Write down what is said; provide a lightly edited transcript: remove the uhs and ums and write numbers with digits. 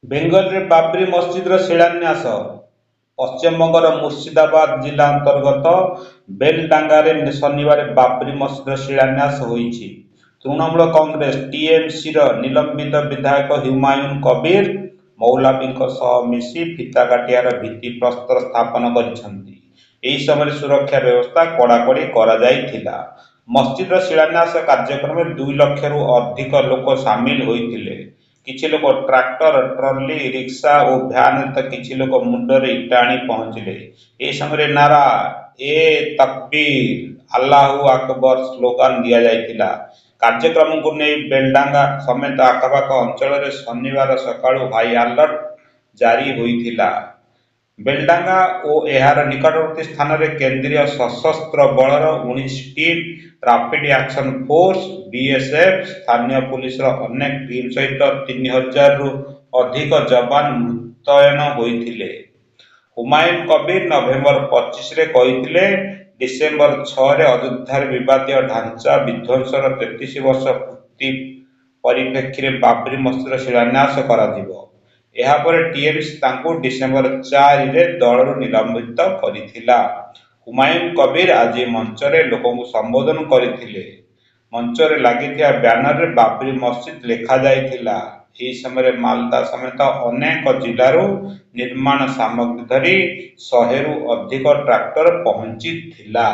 ବେଙ୍ଗଲରେ ବାବରି ମସଜିଦର ଶିଳାନ୍ୟାସ। ପଶ୍ଚିମବଙ୍ଗର ମୁର୍ଶିଦାବାଦ ଜିଲ୍ଲା ଅନ୍ତର୍ଗତ ବେଲଡାଙ୍ଗାରେ ଶନିବାର ବାବରି ମସଜିଦର ଶିଳାନ୍ୟାସ ହୋଇଛି। ତୃଣମୂଳ କଂଗ୍ରେସ ଟିଏମସିର ନିଲମ୍ବିତ ବିଧାୟକ ହୁମାୟୁନ କବୀର ମୌଲାବୀଙ୍କ ସହ ମିଶି ଫିତାକାଟିଆର ଭିତ୍ତିପ୍ରସ୍ତର ସ୍ଥାପନ କରିଛନ୍ତି। ଏହି ସମୟରେ ସୁରକ୍ଷା ବ୍ୟବସ୍ଥା କଡ଼ାକଡ଼ି କରାଯାଇଥିଲା। ମସଜିଦର ଶିଳାନ୍ୟାସ କାର୍ଯ୍ୟକ୍ରମରେ 2 ଲକ୍ଷରୁ ଅଧିକ ଲୋକ ସାମିଲ ହୋଇଥିଲେ। କିଛି ଲୋକ ଟ୍ରାକ୍ଟର, ଟ୍ରଲି, ରିକ୍ସା ଓ ଭ୍ୟାନରେ ତ କିଛି ଲୋକ ମୁଣ୍ଡରେ ଇଟା ଆଣି ପହଞ୍ଚିଲେ। ଏହି ସମୟରେ ନାରା ଏ ତକବୀର, ଆଲ୍ଲାହୁ ଆକବର ସ୍ଲୋଗାନ ଦିଆଯାଇଥିଲା। କାର୍ଯ୍ୟକ୍ରମକୁ ନେଇ ବେଲଡାଙ୍ଗା ସମେତ ଆଖପାଖ ଅଞ୍ଚଳରେ ଶନିବାର ସକାଳୁ ହାଇ ଆଲର୍ଟ ଜାରି ହୋଇଥିଲା। ବେଲଡାଙ୍ଗା ଓ ଏହାର ନିକଟବର୍ତ୍ତୀ ସ୍ଥାନରେ କେନ୍ଦ୍ରୀୟ ସଶସ୍ତ୍ର ବଳର 19ଟି ରାପିଡ୍ ଆକ୍ସନ ଫୋର୍ସ ବିଏସ୍ଏଫ୍, ସ୍ଥାନୀୟ ପୁଲିସର ଅନେକ ଟିମ୍ ସହିତ 3000ରୁ ଅଧିକ ଯବାନ ମୁତୟନ ହୋଇଥିଲେ। ହୁମାୟୁନ କବୀର ନଭେମ୍ବର 25ରେ କହିଥିଲେ, ଡିସେମ୍ବର 6ରେ ଅଯୋଧ୍ୟାରେ ବିବାଦୀୟ ଢାଞ୍ଚା ବିଧ୍ୱଂସର 33 ବର୍ଷ ପୂର୍ତ୍ତି ପରିପ୍ରେକ୍ଷୀରେ ବାବରି ମସଜିଦର ଶିଳାନ୍ୟାସ କରାଯିବ। ଏହାପରେ ଟିଏମସି ତାଙ୍କୁ ଡିସେମ୍ବର 4ରେ ଦଳରୁ ନିଲମ୍ବିତ କରିଥିଲା। ହୁମାୟୁନ କବୀର ଆଜି ମଞ୍ଚରେ ଲୋକଙ୍କୁ ସମ୍ବୋଧନ କରିଥିଲେ। ମଞ୍ଚରେ ଲାଗିଥିବା ବ୍ୟାନରରେ ବାବରି ମସଜିଦ ଲେଖାଯାଇଥିଲା। ଏହି ସମୟରେ ମାଲଦା ସମେତ ଅନେକ ଜିଲ୍ଲାରୁ ନିର୍ମାଣ ସାମଗ୍ରୀ ଧରି 100ରୁ ଅଧିକ ଟ୍ରାକ୍ଟର ପହଞ୍ଚିଥିଲା।